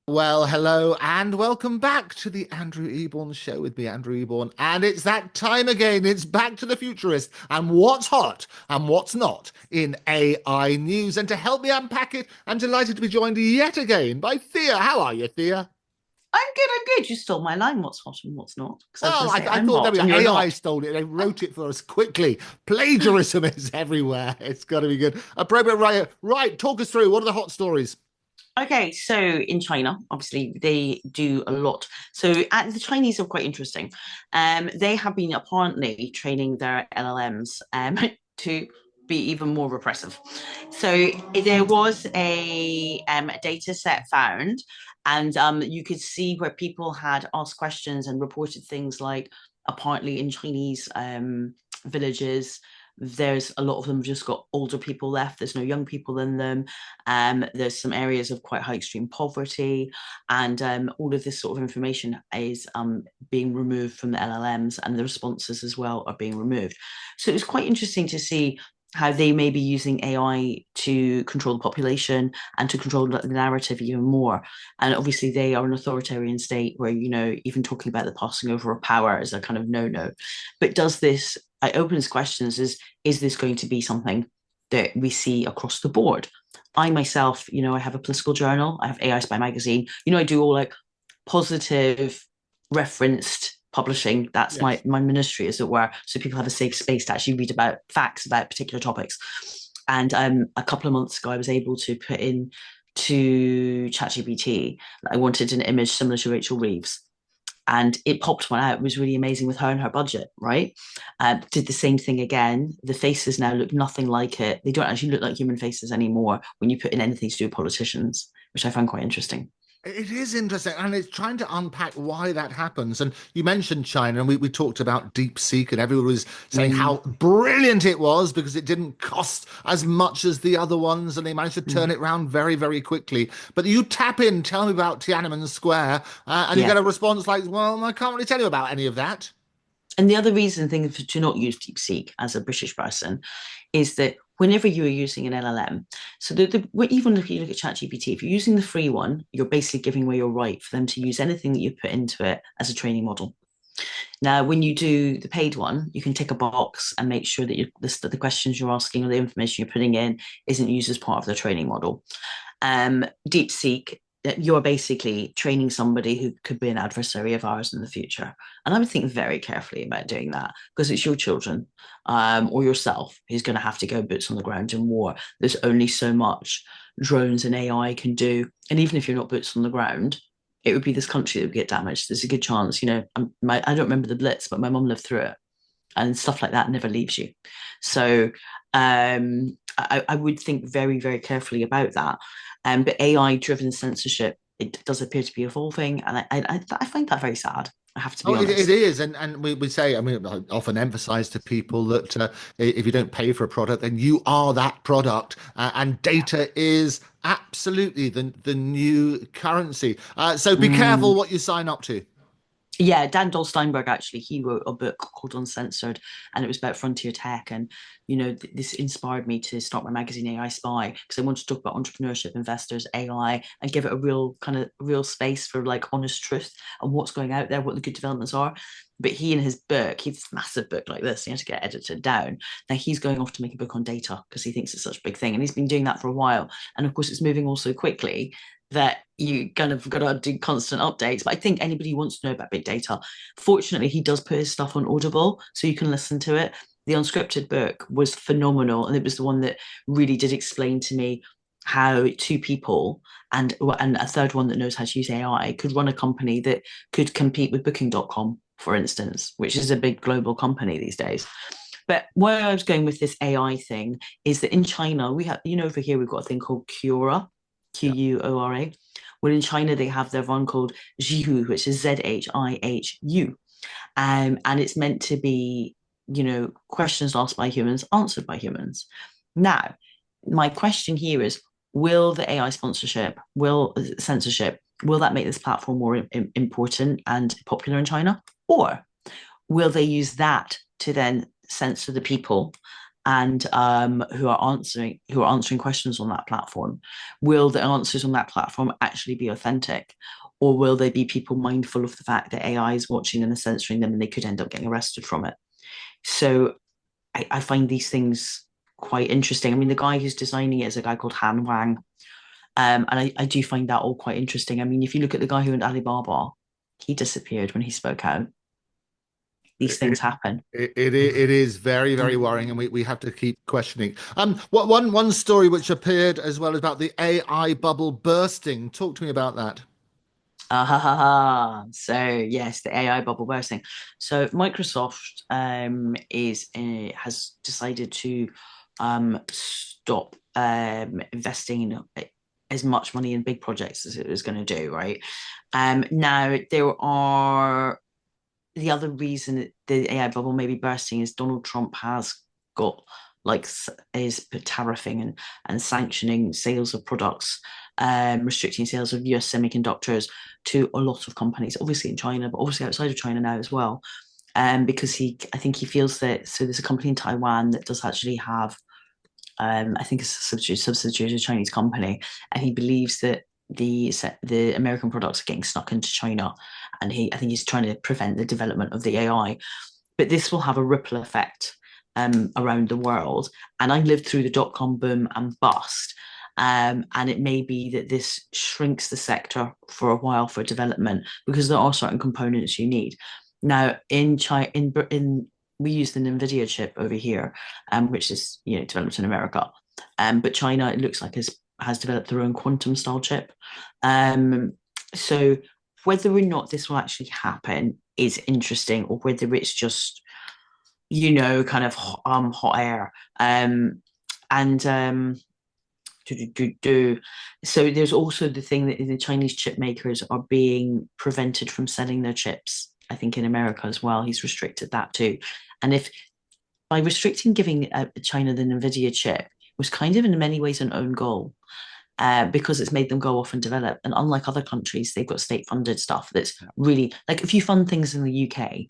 Well, hello and welcome back to the Andrew Eborn show with me, Andrew Eborn. And it's that time again. It's back to the futurist and what's hot and what's not in AI news. And to help me unpack it, I'm delighted to be joined yet again by Thea. How are you, Thea? I'm good. You stole my line. What's hot and what's not? Because I was Oh, going to say I I'm thought there hot we go. and you're AI not. stole it. They wrote it for us quickly. Plagiarism is everywhere. It's got to be good. Appropriate, right? Right. Talk us through. What are the hot stories? Okay, so in China, obviously they do a lot. The Chinese are quite interesting. They have been apparently training their LLMs to be even more repressive. So there was a data set found, and you could see where people had asked questions and reported things like apparently in Chinese villages. There's a lot of them just got older people left. There's no young people in them. There's some areas of quite high extreme poverty, and all of this sort of information is being removed from the LLMs, and the responses as well are being removed. So it was quite interesting to see how they may be using AI to control the population and to control the narrative even more. And obviously, they are an authoritarian state where, even talking about the passing over of power is a kind of no-no. But does this, it opens questions, is this going to be something that we see across the board? I myself, I have a political journal, I have AI Spy magazine, I do all like positive referenced publishing. That's my Yes. my ministry, as it were. So people have a safe space to actually read about facts about particular topics. And a couple of months ago, I was able to put in to ChatGPT that I wanted an image similar to Rachel Reeves. And it popped one out. It was really amazing with her and her budget, right? Did the same thing again. The faces now look nothing like it. They don't actually look like human faces anymore when you put in anything to do with politicians, which I found quite interesting. It is interesting, and it's trying to unpack why that happens. And you mentioned China, and we talked about DeepSeek, and everyone was saying how Mm, brilliant it was because it didn't cost as much as the other ones, and they managed to turn mm. it around very, very quickly. But you tap in, tell me about Tiananmen Square, and you Yeah. get a response like, "Well, I can't really tell you about any of that." And the other reason thing to not use DeepSeek as a British person is that whenever you are using an LLM, so even if you look at ChatGPT, if you're using the free one, you're basically giving away your right for them to use anything that you put into it as a training model. Now, when you do the paid one, you can tick a box and make sure that the questions you're asking or the information you're putting in isn't used as part of the training model. DeepSeek, you're basically training somebody who could be an adversary of ours in the future. And I would think very carefully about doing that because it's your children or yourself who's going to have to go boots on the ground in war. There's only so much drones and AI can do. And even if you're not boots on the ground, it would be this country that would get damaged. There's a good chance, I don't remember the Blitz, but my mum lived through it and stuff like that never leaves you. So I would think very, very carefully about that. But AI driven censorship, it does appear to be evolving. And I find that very sad. I have to Oh, be it honest. is, and we say, I mean, I often emphasize to people that if you don't pay for a product, then you are that product, and Yeah. data is absolutely the new currency. So be careful Mm. what you sign up to. Yeah, Dan Steinberg actually, he wrote a book called Uncensored, and it was about frontier tech. And this inspired me to start my magazine AI Spy because I wanted to talk about entrepreneurship, investors, AI, and give it a real kind of real space for like honest truth and what's going out there, what the good developments are. But he in his book, he's a massive book like this, he had to get edited down. Now he's going off to make a book on data because he thinks it's such a big thing, and he's been doing that for a while. And of course, it's moving all so quickly that you kind of got to do constant updates. But I think anybody who wants to know about big data, fortunately, he does put his stuff on Audible, so you can listen to it. The unscripted book was phenomenal, and it was the one that really did explain to me how two people and a third one that knows how to use AI could run a company that could compete with Booking.com, for instance, which is a big global company these days. But where I was going with this AI thing is that in China, we have, over here, we've got a thing called Quora, Yeah. Quora. Well, in China, they have their one called Zhihu, which is Zhihu. And it's meant to be, questions asked by humans, answered by humans. Now, my question here is, will the AI sponsorship, will censorship, will that make this platform more important and popular in China? Or will they use that to then censor the people and who are answering questions on that platform. Will the answers on that platform actually be authentic? Or will they be people mindful of the fact that AI is watching and is censoring them and they could end up getting arrested from it? So I find these things quite interesting. I mean, the guy who's designing it is a guy called Han Wang. And I do find that all quite interesting. I mean, if you look at the guy who owned Alibaba, he disappeared when he spoke out. These things happen. It is very, very worrying, and we have to keep questioning. One story which appeared as well about the AI bubble bursting. Talk to me about that. So yes, the AI bubble bursting. So Microsoft has decided to stop investing as much money in big projects as it was going to do, right? Now there are the other reason that the AI bubble may be bursting is Donald Trump has got like is tariffing and sanctioning sales of products, restricting sales of US semiconductors to a lot of companies, obviously in China, but obviously outside of China now as well. Because I think he feels that, so there's a company in Taiwan that does actually have, I think it's a subsidiary of a Chinese company, and he believes that the American products are getting snuck into China, and I think he's trying to prevent the development of the AI. But this will have a ripple effect around the world. And I lived through the dot-com boom and bust. And it may be that this shrinks the sector for a while for development because there are certain components you need. Now, in China, we use the NVIDIA chip over here, which is developed in America. But China, it looks like has developed their own quantum style chip. So whether or not this will actually happen is interesting, or whether it's just kind of hot air. And So there's also the thing that the Chinese chip makers are being prevented from selling their chips. I think in America as well, he's restricted that too. And if by restricting giving China the NVIDIA chip was kind of in many ways an own goal, because it's made them go off and develop. And unlike other countries, they've got state funded stuff that's really like, if you fund things in the UK,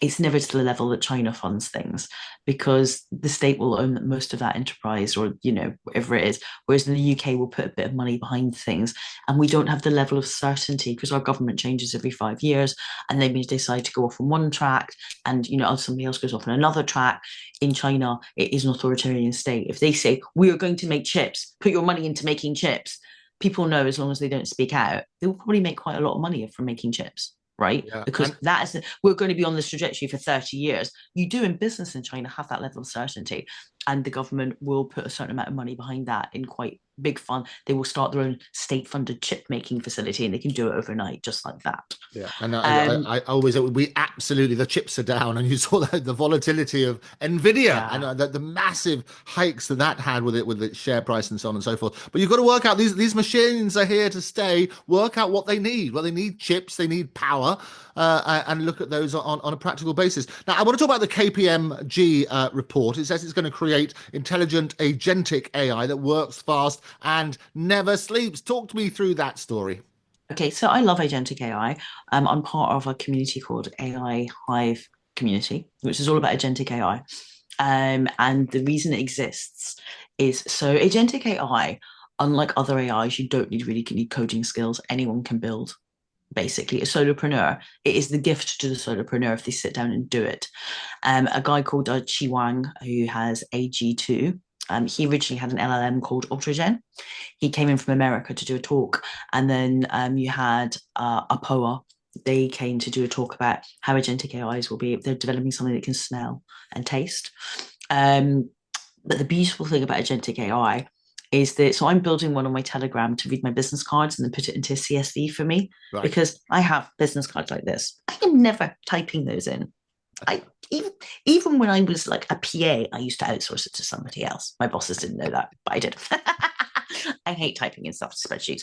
it's never to the level that China funds things, because the state will own most of that enterprise, or whatever it is, whereas the UK will put a bit of money behind things, and we don't have the level of certainty because our government changes every 5 years, and they may decide to go off on one track, and somebody else goes off on another track. In China, it is an authoritarian state. If they say we are going to make chips, put your money into making chips, people know as long as they don't speak out, they will probably make quite a lot of money from making chips, right? Yeah, Because we're going to be on this trajectory for 30 years. You do in business in China have that level of certainty, and the government will put a certain amount of money behind that in quite big fun. They will start their own state-funded chip-making facility, and they can do it overnight, just like that. yeah, and Um, I always we absolutely, the chips are down, and you saw the volatility of Nvidia and yeah, the massive hikes that had with its share price and so on and so forth. But you've got to work out these machines are here to stay. Work out what they need. Well, they need chips, they need power, and look at those on a practical basis. Now, I want to talk about the KPMG report. It says it's going to create intelligent agentic AI that works fast and never sleeps. Talk to me through that story. Okay, so I love agentic AI. I'm part of a community called AI Hive Community, which is all about agentic AI. And the reason it exists is, so agentic AI, unlike other AIs, you don't need coding skills. Anyone can build. Basically, a solopreneur. It is the gift to the solopreneur if they sit down and do it. A guy called Chi Wang, who has AG2. He originally had an LLM called Ultragen. He came in from America to do a talk, and then you had Apoa. They came to do a talk about how agentic AIs will be. They're developing something that can smell and taste. But the beautiful thing about agentic AI is that, so I'm building one on my Telegram to read my business cards and then put it into CSV for me, Right. because I have business cards like this. I am never typing those in. I even when I was like a PA, I used to outsource it to somebody else. My bosses didn't know that, but I did. I hate typing in stuff to spreadsheets.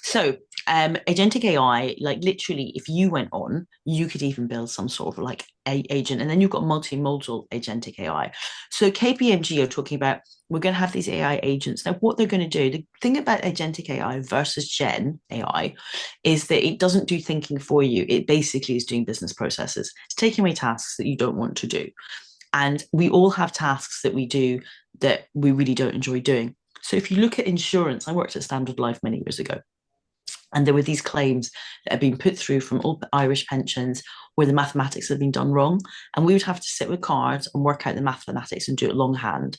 So agentic AI, like literally, if you went on, you could even build some sort of like agent, and then you've got multimodal agentic AI. So KPMG are talking about, we're going to have these AI agents. Now, what they're going to do, the thing about agentic AI versus Gen AI is that it doesn't do thinking for you. It basically is doing business processes. It's taking away tasks that you don't want to do. And we all have tasks that we do that we really don't enjoy doing. So if you look at insurance, I worked at Standard Life many years ago, and there were these claims that had been put through from all Irish pensions where the mathematics had been done wrong. And we would have to sit with cards and work out the mathematics and do it longhand,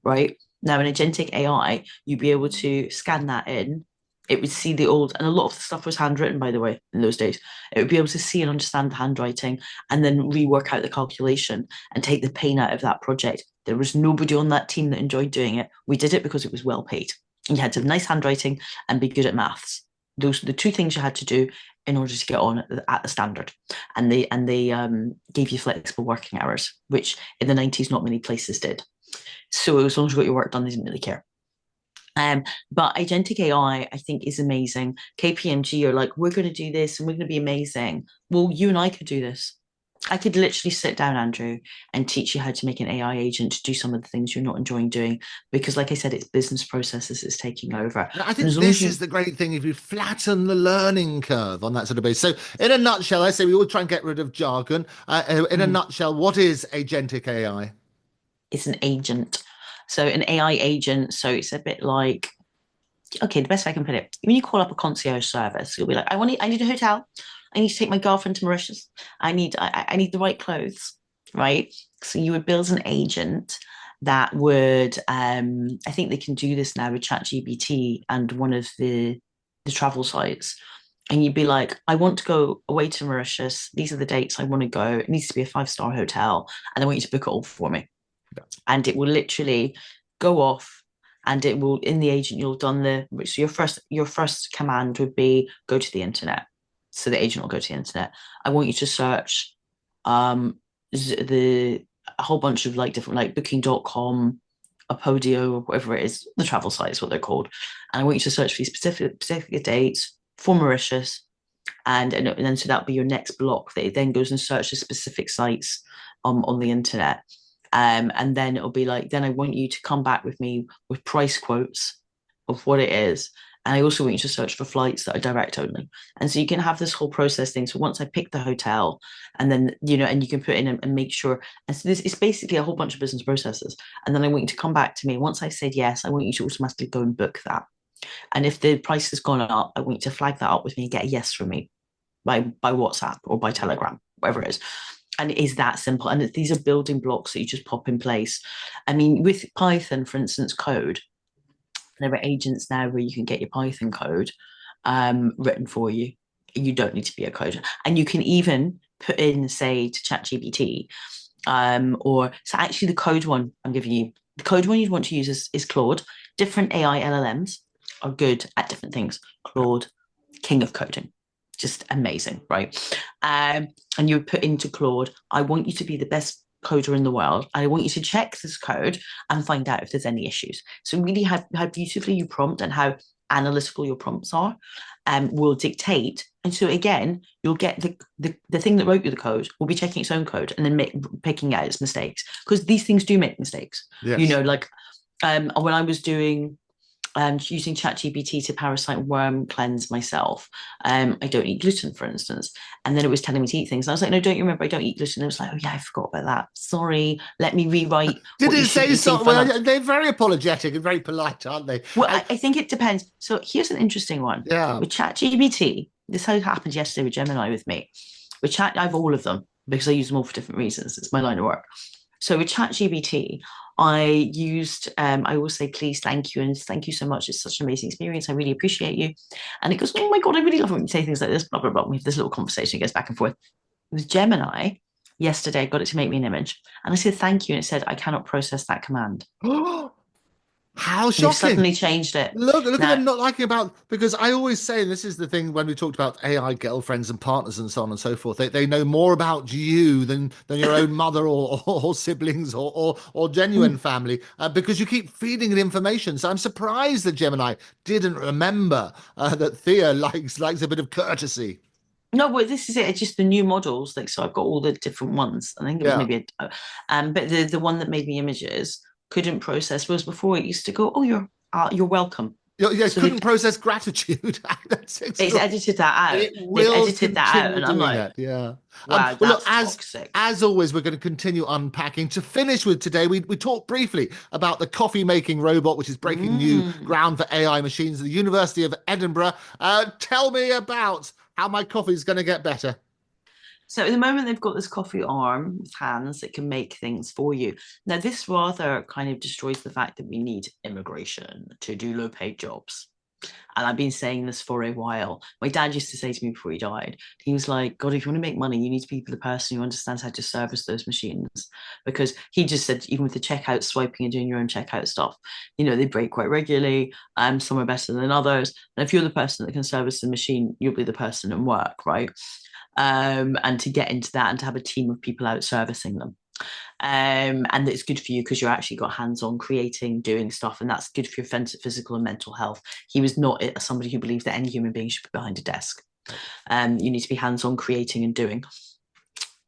right? Now, in agentic AI, you'd be able to scan that in. It would see the old, and a lot of the stuff was handwritten, by the way, in those days. It would be able to see and understand the handwriting and then rework out the calculation and take the pain out of that project. There was nobody on that team that enjoyed doing it. We did it because it was well paid. And you had to have nice handwriting and be good at maths. Those are the two things you had to do in order to get on at the standard. And they gave you flexible working hours, which in the 90s, not many places did. So as long as you got your work done, they didn't really care. But agentic AI, I think, is amazing. KPMG are like, we're going to do this and we're going to be amazing. Well, you and I could do this. I could literally sit down, Andrew, and teach you how to make an AI agent to do some of the things you're not enjoying doing. Because, like I said, it's business processes that's taking over. I think this is the great thing if you flatten the learning curve on that sort of basis. So, in a nutshell, I say we all try and get rid of jargon. In a nutshell, what is agentic AI? It's an agent. So, an AI agent. So, it's a bit like, okay, the best way I can put it, when you call up a concierge service, you'll be like, I need a hotel. I need to take my girlfriend to Mauritius. I need the right clothes, right? So you would build an agent that would, I think they can do this now with ChatGPT and one of the travel sites. And you'd be like, I want to go away to Mauritius. These are the dates I want to go. It needs to be a 5-star hotel, and I want you to book it all for me. Yeah. And it will literally go off, and it will, in the agent, you'll done so your first command would be go to the internet. So the agent will go to the internet. I want you to search a whole bunch of like different, like booking.com, Apodio, or whatever it is, the travel site is what they're called. And I want you to search for these specific dates for Mauritius. And then so that'll be your next block that it then goes and searches specific sites on the internet. And then it'll be like, then I want you to come back with me with price quotes of what it is. And I also want you to search for flights that are direct only. And so you can have this whole process thing. So once I pick the hotel, and then, and you can put in and make sure. And so this is basically a whole bunch of business processes. And then I want you to come back to me. Once I said yes, I want you to automatically go and book that. And if the price has gone up, I want you to flag that up with me and get a yes from me by WhatsApp or by Telegram, whatever it is. And it is that simple. And these are building blocks that you just pop in place. I mean, with Python, for instance, code, there are agents now where you can get your Python code written for you. You don't need to be a coder. And you can even put in, say, to ChatGPT, so actually the code one I'm giving you, the code one you'd want to use is Claude. Different AI LLMs are good at different things. Claude, king of coding. Just amazing, right? And you would put into Claude, I want you to be the best coder in the world. I want you to check this code and find out if there's any issues. So really how beautifully you prompt and how analytical your prompts are will dictate. And so again, you'll get the thing that wrote you the code will be checking its own code and then picking out its mistakes, because these things do make mistakes. Yes. Like when I was doing using ChatGPT to parasite worm cleanse myself. I don't eat gluten, for instance. And then it was telling me to eat things. And I was like, no, don't you remember I don't eat gluten? And it was like, oh yeah, I forgot about that. Sorry, let me rewrite. Did it say so? Well, they're very apologetic and very polite, aren't they? Well, I think it depends. So here's an interesting one. Yeah. With ChatGPT, this how it happened yesterday with Gemini with me. With Chat, I have all of them because I use them all for different reasons. It's my line of work. So with ChatGPT, I used, I will say, please, thank you, and thank you so much. It's such an amazing experience. I really appreciate you. And it goes, oh my God, I really love when you say things like this, blah, blah, blah. We have this little conversation, it goes back and forth. With Gemini, yesterday, I got it to make me an image. And I said, thank you. And it said, I cannot process that command. How shocking. They've suddenly changed it. Look at them not liking about, because I always say, and this is the thing when we talked about AI girlfriends and partners and so on and so forth, they know more about you than your own mother or siblings or genuine family, because you keep feeding it information. So I'm surprised that Gemini didn't remember that Thea likes a bit of courtesy. No, well, this is it. It's just the new models. Like, so I've got all the different ones. I think it was maybe but the one that made me images couldn't process, whereas before it used to go, oh, you're welcome. Yeah, So they couldn't process gratitude. That's it's extraordinary. edited that out. It They've will edited that out, continue and I'm doing like, that. Yeah. wow, Well, look, that's toxic. as always, we're going to continue unpacking. To finish with today, we talked briefly about the coffee making robot, which is breaking new Mm. ground for AI machines at the University of Edinburgh. Tell me about how my coffee is going to get better. So at the moment, they've got this coffee arm with hands that can make things for you. Now, this rather kind of destroys the fact that we need immigration to do low paid jobs. And I've been saying this for a while. My dad used to say to me before he died, he was like, God, if you want to make money, you need to be the person who understands how to service those machines. Because he just said, even with the checkout swiping and doing your own checkout stuff, they break quite regularly. Some are better than others. And if you're the person that can service the machine, you'll be the person in work, right? And to get into that and to have a team of people out servicing them. And it's good for you because you're actually got hands-on creating, doing stuff, and that's good for your physical and mental health. He was not somebody who believed that any human being should be behind a desk. You need to be hands-on creating and doing.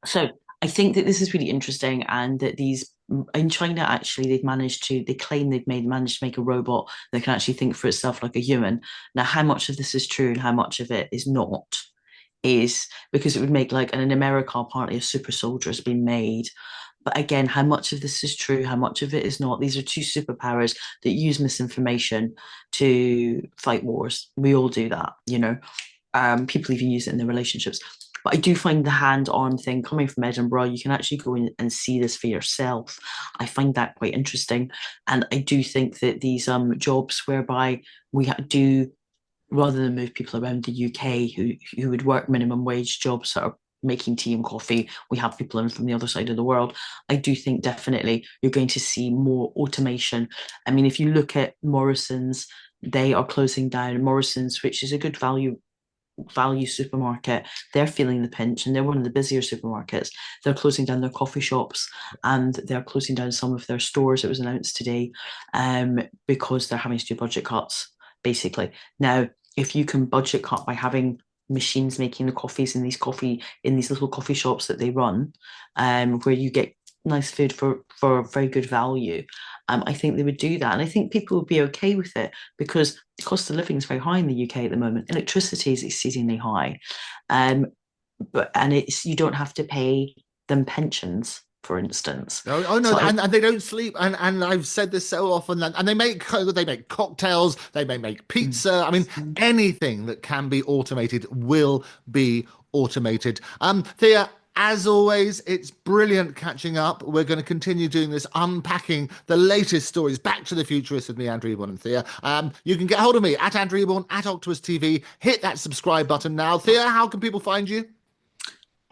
So I think that this is really interesting, and that these in China actually they claim they've managed to make a robot that can actually think for itself like a human. Now, how much of this is true and how much of it is not? Is because it would make like, and in America, apparently a super soldier has been made. But again, how much of this is true, how much of it is not? These are two superpowers that use misinformation to fight wars. We all do that. People even use it in their relationships. But I do find the hand arm thing coming from Edinburgh, you can actually go in and see this for yourself. I find that quite interesting. And I do think that these jobs whereby we do rather than move people around the UK who would work minimum wage jobs that are making tea and coffee, we have people in from the other side of the world. I do think definitely you're going to see more automation. I mean, if you look at Morrison's, they are closing down. Morrison's, which is a good value supermarket, they're feeling the pinch, and they're one of the busier supermarkets. They're closing down their coffee shops, and they're closing down some of their stores. It was announced today, because they're having to do budget cuts, basically. Now, if you can budget cut by having machines making the coffees in these little coffee shops that they run, where you get nice food for very good value, I think they would do that, and I think people would be okay with it because the cost of living is very high in the UK at the moment. Electricity is exceedingly high, and it's you don't have to pay them pensions, for instance. Oh no, So I and they don't sleep, and I've said this so often, and they make cocktails, they may make pizza. I mean, anything that can be automated will be automated. Thea, as always, it's brilliant catching up. We're going to continue doing this, unpacking the latest stories. Back to the Futurist with me, Andrew Eborn and Thea. You can get hold of me at Andrew Eborn at Octopus TV. Hit that subscribe button now. Thea, how can people find you?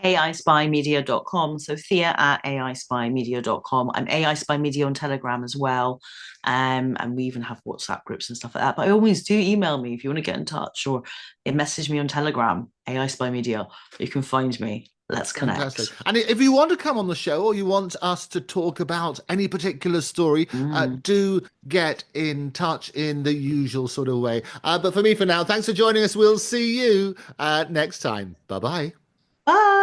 aispymedia.com. So Thea at aispymedia.com. I'm AI Spy Media on Telegram as well. And we even have WhatsApp groups and stuff like that. But I always do email me if you want to get in touch, or message me on Telegram, AI Spy Media. You can find me. Let's Fantastic. connect. And if you want to come on the show or you want us to talk about any particular story, Mm. do get in touch in the usual sort of way. But for now, thanks for joining us. We'll see you next time. Bye bye. Bye.